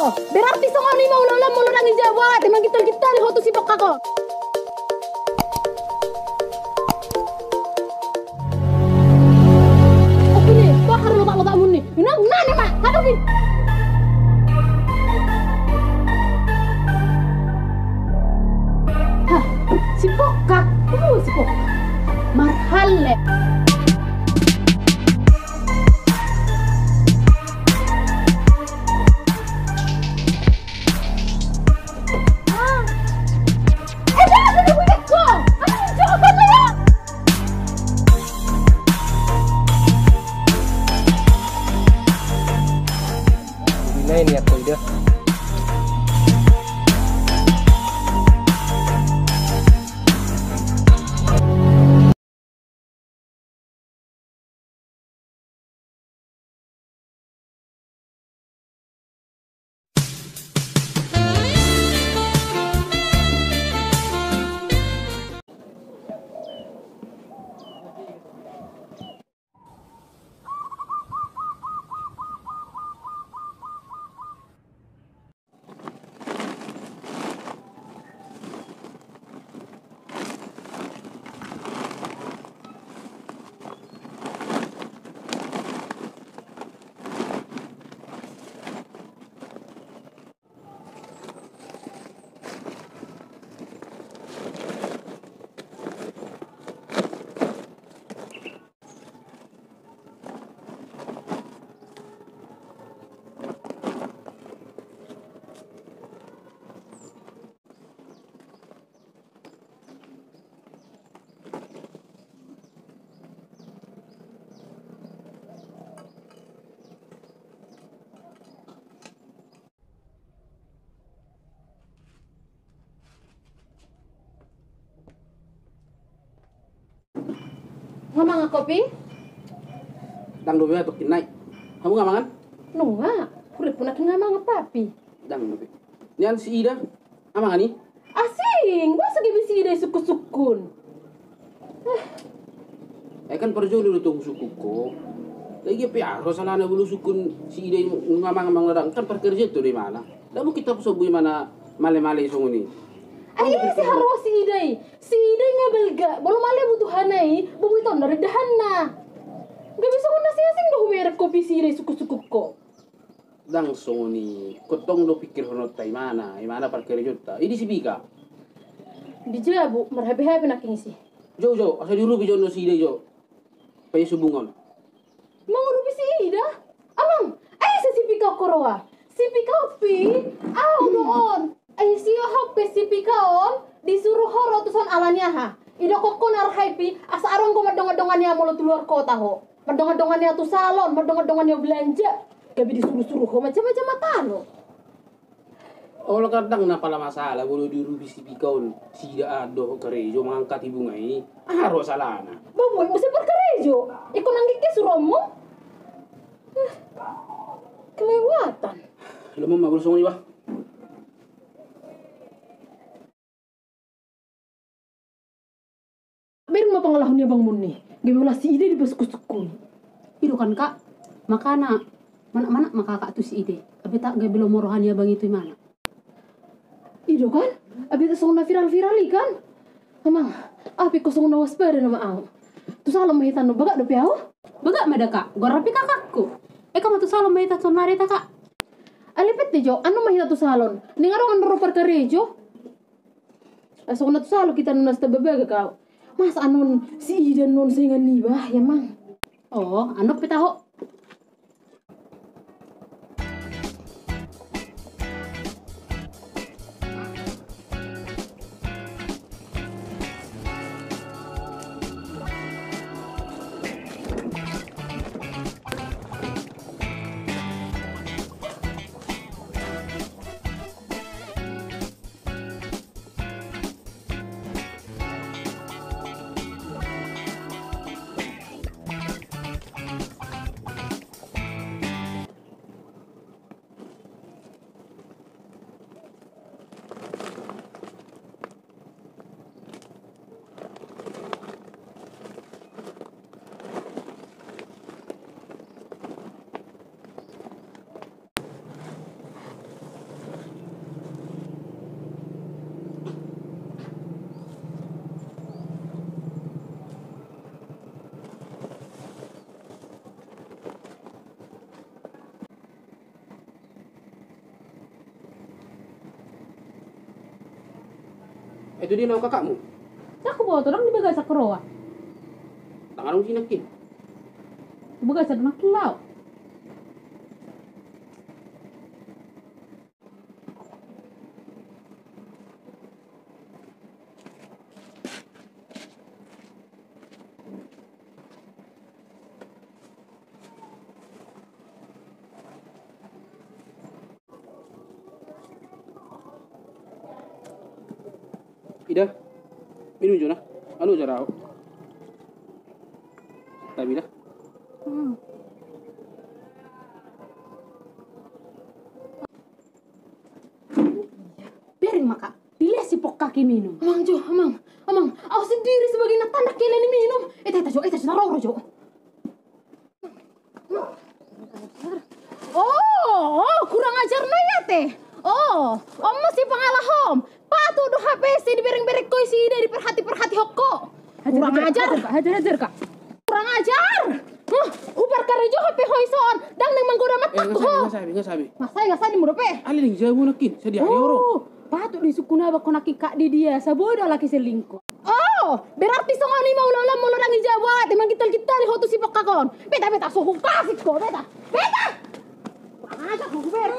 Berarti semua ni mau ulang mau orang Jawa, memang kita di hotu si bokak ko. Oke nih, bakar lotak mun nih. Nang nih mak, kado nih. Hah, si bokak, si bokak. Marhalle. Ini aku ide. Ngomong kopi? Dang dobe atau kinai. Kamu nggak makan? Nunga, udah pernah kenal mang papi. Dang dobe. Nian si Ida, ama ngani? Asing, masa gibi si Ida suku-sukun. Kan perjo dulu tunggu suku ko. Lagi apa ya? Salah na bulu sukun si Ida ngamang ladang kan perkerja tuh di mana? Lalu kita pusok bui mana male-male isong ini. Ayah si harus si Ida nggak belga, belum male butuhanai, bubu itu dari dahana. Gak bisa kau nasi asing dah merek kopi si Ida suku-suku ko. Dang songoni, kotong do pikir honot tay mana perkerja ta. Ini si Bika. Dijawab bu, merhapi-hapi nak ini sih. Jo, asal dulu bijono si Ida jo. Paya subungon. Mau rupi si Ida? Amang, ayah si Pika koroa. Si Pika pi, doon. Ayah si hope si Pika on, disuruh horo tuson alanya ha. Ida koko narhaipi, asa arong ko madongan-dongannya mulut luar kota ho. Madongan-dongannya tu salon, madongan-dongannya belanja. Gabi disuruh-suruh ho macam-macam matano. Oh, kadang na pala masalah bulu dirubi si Pika on. Si Ida ado kerejo mangangkat ibu ngai. Harus salana. Baboy, mesti berkerejo. Iko nanggiknya suromo. Kelewatan. Lo mau magul songoni ba? Biar mau pengalahunnya Bang Mun nih. Gimana si Ide di besuk-sukun. Itu kan kak, makana mana makakak tuh si Ide. Tapi tak gak belum morohannya bang itu mana? Ido kan? Abi itu songna viral-viral kan? Amang, api kosong na waspada nama ang. Tu salam mahitan no baga do piao? Baga mada kak, gua rapi kakakku. Kamu tuh salam mahita sonare ta kak? Alipet di jo, anu mahita tu salon. Ningarong anu ropar karejo. Asok na tu salo kita nunas tababaga kau. Mas anon si Ida non singan ni bah ya mang. Oh, anu pitaho. Itu dia nawa kakakmu. Aku bawa orang di bagasa keroa. Tangan aku sinakin. Bagasa makin lau. Ida, minum jo na. Anu jarao. Tapi dah. Biarin maka. Pilih si pok kaki minum. Amang Jo, amang. Aku sendiri sebagai tanda kalian ini minum. Eta Jo, taruh Jo. Oh, kurang ajar na ya teh. Oh, om masih pengalah om. Patuh do HP si dibereng-bereng koi si ida diperhati hoko. Kurang ajar. Hajar kak. Kurang ajar. Ubar karejo HP hoison. Dang nang manggoda matak ho. Enggak sabi. Masai di mudope. Ali ning jamu nakin, sedia euro. Oh, patut disukuna ba konaki kak di dia. Saboda laki selingkuh. Oh, berarti songoni mau lolam mau lorang Jawa. Emang kita di hotu si pokakon. Beta suhu kasih ko, beta. Kurang ajar ho ber.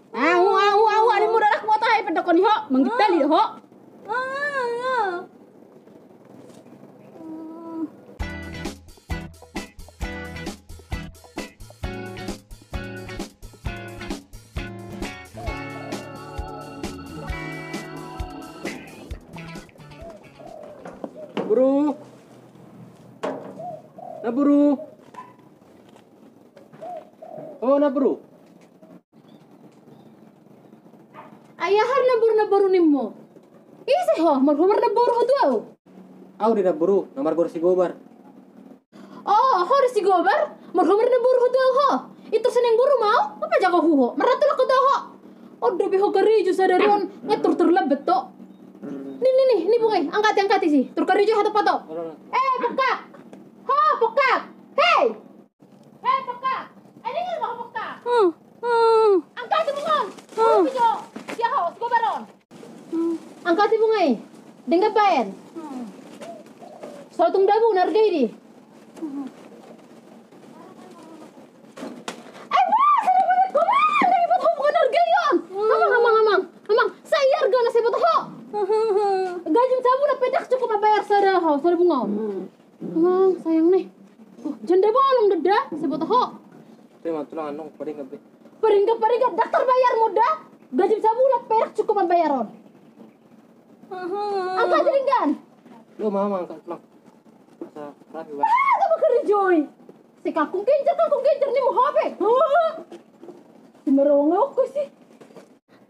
Au, ani muda rak mota hai pedokon ho. Menggitali ho. Buru. Na buru. Oh, na buru. Ayahar nabur nimmo. Isi ho, marhumar nabur ho tuau. Aku tidak buru, nomor kursi gobar. Oh, harus si gobar. Marhumar nabur ho tuau ho. Itu seneng buru mau? Apa jago ho? Maratul aku tahu ho. Odo beho karijo sadaron ngatur terlebet to. Nih bungai, angkati sih. Tur karijo hato pato. Pekak. Pekak. Hey, pekak. Ini nggak mau pekak. Angkati bungon. Pijo. Ya ho, si gobaron. Angkati bungai. Dengar paen. Sotung dabu nargai di. Amang, saya harga nasi botol ho. Gajin sabu na pedak cukup bayar sada ho, sada bunga. Amang, sayang nih. Janda bolong deda, si botol ho. Terima tulang anong pada ngabe. Peringga, daftar bayar muda. Gajin sabu na pedak cukup bayaron. Angka jaringan. Lo mama angkat tulang. Masa rapi ba? Apa kerjoy? Si kakung kencer nih mau hape. Si merong aku sih.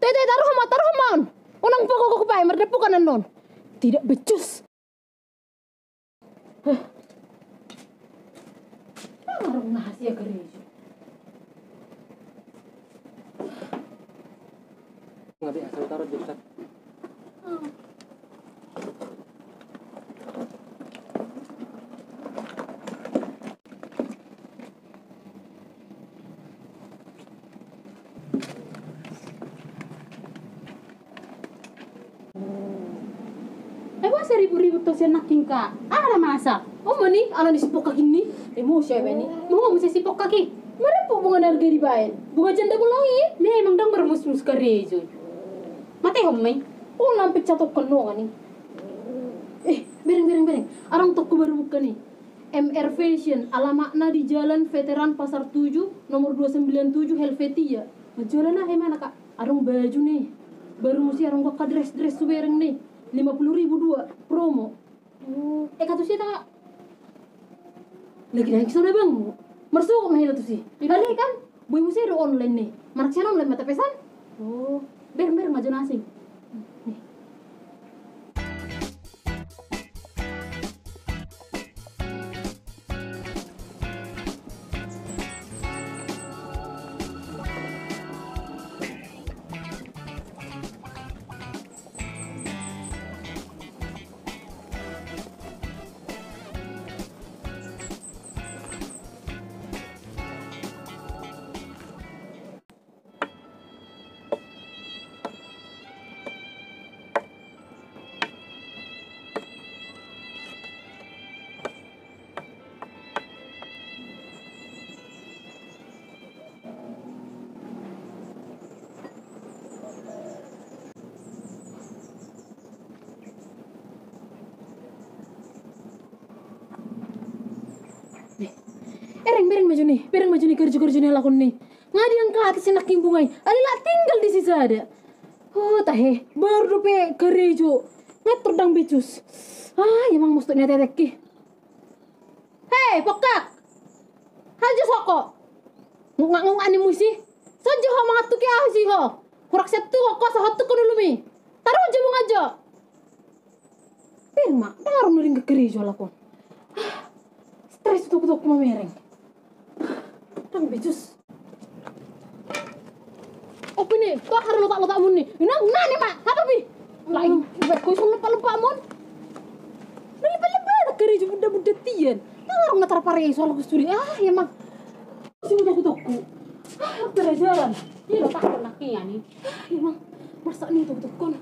Tete taruh man. Unang pokok kupai merdepu kanan non. Tidak becus. Marong nahasia gerejo. Ngabe asal taruh di dekat. Ribu-ribu to siya naking ka. Ada masak. Oh mani, alam disipok kaki ni. Emosi apa ni? Mau mesti sipok kaki. Merepo bunga harga dibayar. Bunga janda bulongi. Memang dang bermus-mus karejo. Mate homai. Oh lampe catok keno ni. Bereng. Arang toko baru buka nih. MR Fashion, alamatnya di Jalan Veteran Pasar 7, nomor 297 Helvetia. Jualan mana kak? Arang baju nih. Baru mesti arang bakal dress tuh bereng nih. 50.000 dua promo. Kata sih tak lagi naik sana bang. Mersuk mah itu sih. Balik kan, boy musi ada online nih. Marak sana online mata pesan. Oh, ber maju nasi. bereng maju nih kerja nih lakon nih. Ngadi yang ke atas enak kimbungai. Alila tinggal di sisa ada. Oh tahe baru dope kerejo. Ngatur dang bicus. Emang mustahil tetek ki. Hei pokak. Haja soko. Ngungak ani musi. Sojo ho mangatu ki ah sih ho. Kurak setu ho kosa hotu ko dulu mi. Taruh aja mau ngajo. Pirma, baru nuring ke kerejo lakon. Stres tuh mamereng. Dang bicus. Apa nih? Kok harus letak mun nih? Nih mak, apa bi? Lagi kau suruh lupa mun. Lepas kerja muda tian. Ngarang natar pare soal kusturi. Emang. Si toko. Pelajaran. Ini lo tak pernah kia nih. Emang. Masa nih toko.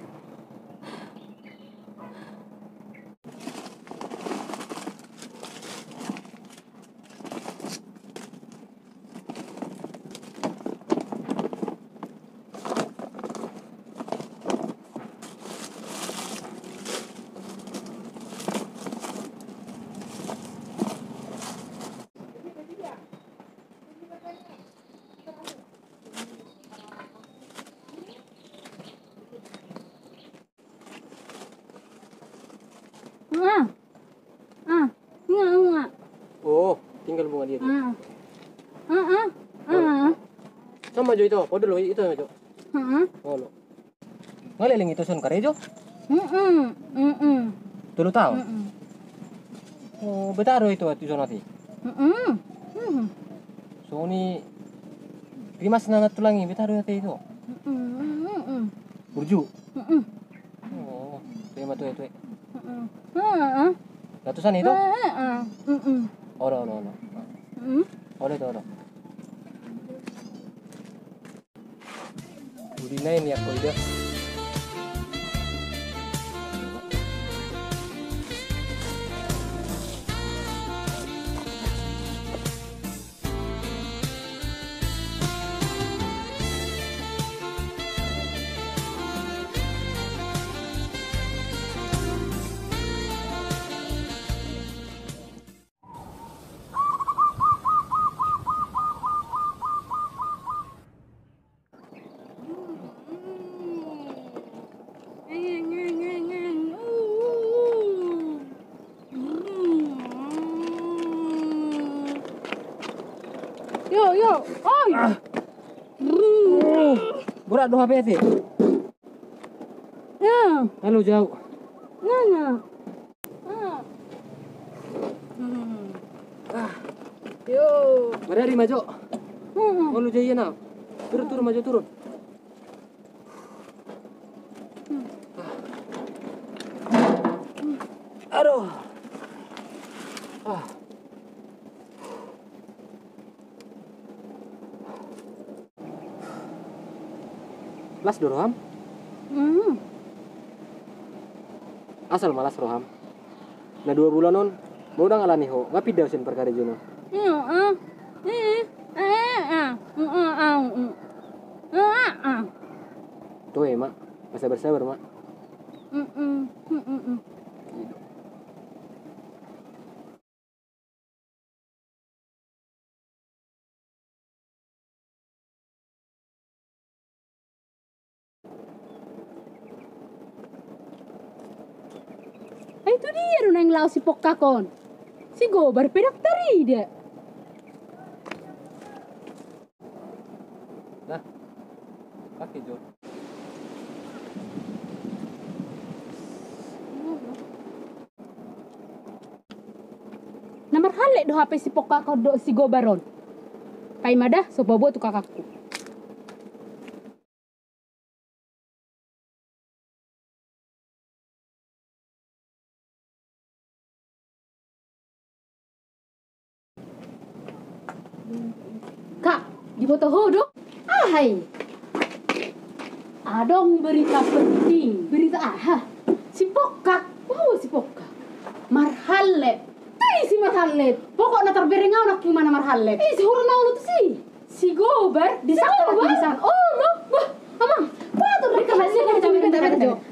Enggak. Oh, tinggal bunga dia tuh. Sama jo itu, kode lo itu jo. Oh lo. Ngaleling itu son karejo? Tulu tahu? Oh, betaro itu son nanti. So ni primas nangat tulangi betaro itu. Burju. Oh, terima tuh itu. Ratusan itu? Ora. Ora itu ora. Budina ini aku ide. Yo, oi. Berat doa apa sih? Ya, Halo jauh. nanya. Yo. Mari maju. Oh lu jaya nak. Turun maju turun. Aduh. Las Roham? Asal malas Roham. Nah 2 bulan non, mau udah ngalani ho, ngapi dah sen perkara jono. Tuh mak, masa bersabar mak. Itu dia runa yang lau si pokakon. Si gobar pedak tari dia. Nah, pakai jo. Nomor halek do HP si pokakon do si gobaron. Pai madah so bobo tu kakakku. Kak, di foto hodo? Hai. Adong berita penting. Berita si pokak. Si pokak. Marhalet. Si marhalet. Pokoknya terberengau nak gimana marhalet. Si huruf naulu tuh si. Si gobar di sana Gobar? di sana. Oh, no. Wah, amang. Patur rek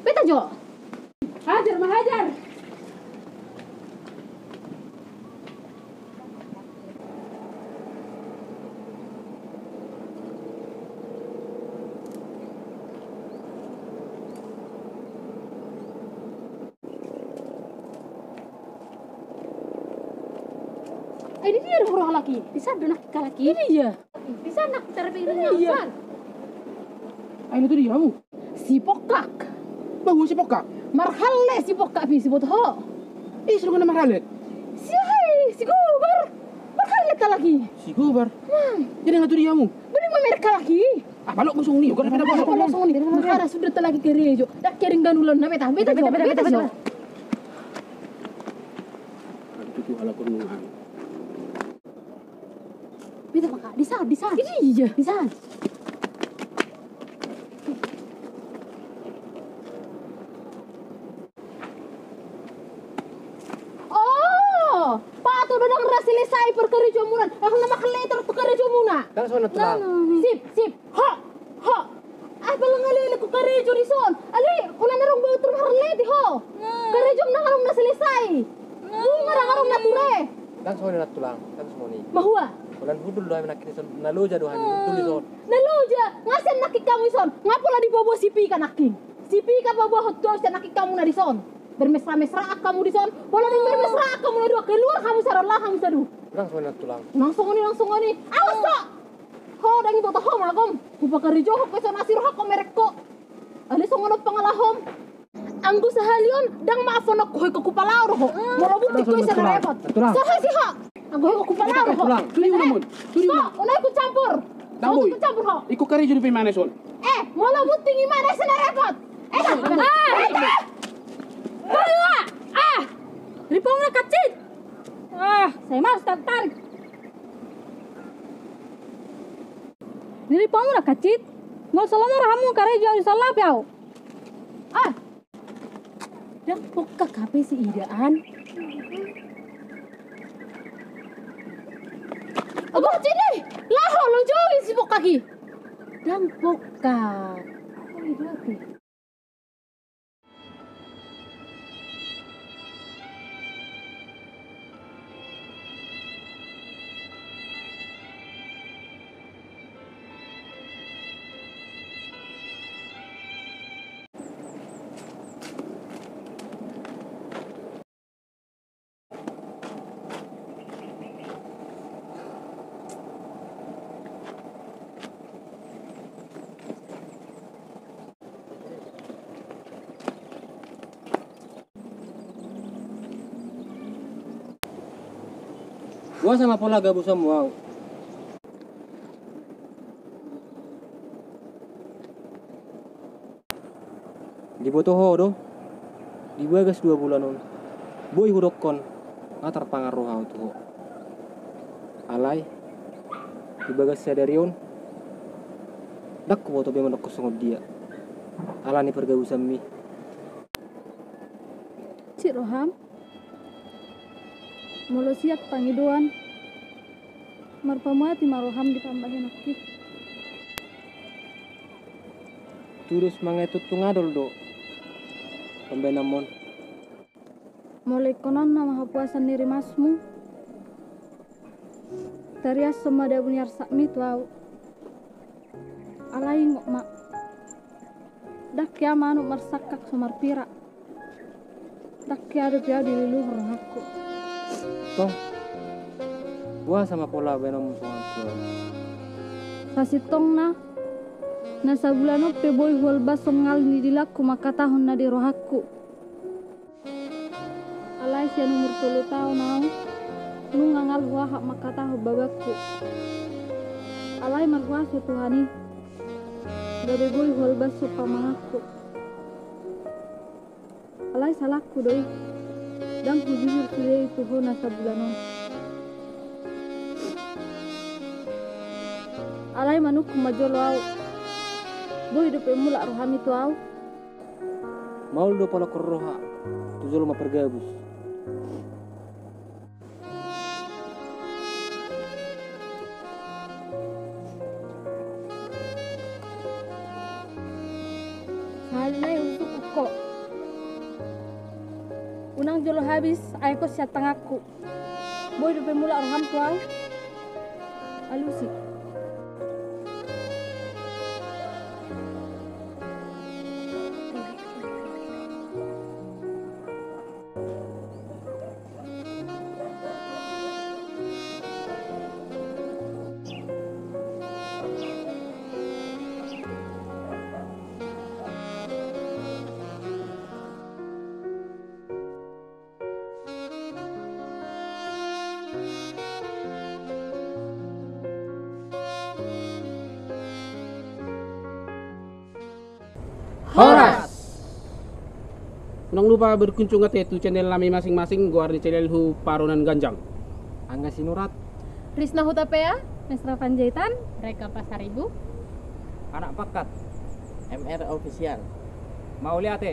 beta jo. Hajar. Ini dia ada orang laki. Di sana nak laki. Ini dia. Di sana terpilih Iya. Ini tuh diamu. Si pokak. Bagus si pokak. Marhalle si pokak pi si botoh. Suruh kena marhalet. Si hai, si gobar. Marhalle ta lagi. Si gobar. Jadi nggak tuh diamu. Beri mereka lagi. Balok musuh ni. Bukan pada Apa langsung ni? Makara sudah ta lagi gerejo. Dak kering ganulan na beta. Beta jo. Itu ala kurungan. Beta maka di sana. Iya. Di sana. Oh, pato dadang selesai perkara jomunan. Ang nama kaleter perkara jomuna. Kan sono tulang. Sip. Ha. Balang alili ko karejo ni son. Ali, kuna narong bawa termarleti ho. Karejo na ngarong na selesai. Bunga na ngarong na ture. Kan sono tulang. Kan semua ni. Mahua. Ulan budul doa menak son naloja doa ni budul son. Naloja, ngasen nakik kamu son. Ngapola di bobo sipi ka naking. Sipi ka bobo hot dogs na nakik kamu na di son. Bermesra-mesra kamu di son. Pola ning bermesra kamu na dua keluar kamu sarala kamu sadu. Kan sono tulang. Langsung ni. Awas kok. Ho dangi boto ho magom. Kupa karijo ho peso nasir ho komereko. Ali songono pangalahom. Anggu sahalion dang maafonok ko ko kupalaur ho. Molobut ko isa repot. So si ho. Anggu ko kupalaur ho. Tuloy mo naman. Tuloy mo. Unay ko campur. Damboy. Ko campur ho. Iko karejo di pimane son. Molobut tingi mana sa repot. Ripong na kacit. Saya mas tarik. Diri pamu na kacit. Ngol salam rahamu kare jauh salah piau. Dang pokka kape si idaan. Abo sini. Laho lo jauh si pokka ki. Dang pokka. Gua sama pola gabus semua. Di botoho do. Di bagas 2 bulan on. Boy hudokon. Ngatar pangaruh hau tuh. Alay. Di bagas sadarion. Dak ko boto be manok songod dia. Alani pergabusan mi. Cik Roham, molo siap pangiduan, marpamuati maroham dipambahin aki. Turus mangetut tungadol do. Pembenamon. Mulai konon nama hapuasan niri masmu. Tarias semada bunyar sakmi tuau. Alai ngok mak. Dak ya manu marsakak somar pira. Dak ya ada dia dililuh rohaku. Tong. Gua sama pola benom songan. Pasitong na. Nasa bulano pe boy hol basongal ni dilaku maka tahun na di rohaku. Alay siya nomor 10 tahun nau. Nungangal hak maka tahu babaku. Alay marhuas Tuhani. Dari boy hol baso pamangaku. Alay salahku doi. Dan kujujur sudah itu ho nasa bulano. Alay manuk majolo au. Boy do pemula rohami tu au. Mau do pola korroha. Tujul ma pergabus. Halai untuk kok. Unang jolo habis, ay ko siya tangaku. Boy do pemula roham tu au. Alusi. Horas. Jangan lupa berkunjung ke itu channel kami masing-masing. Gua di channel Hu Paronan Ganjang. Angga Sinurat, Risna Hutapea, Mesra Panjaitan, Reka Pasaribu. Anak Pakat MR Official. mau lihat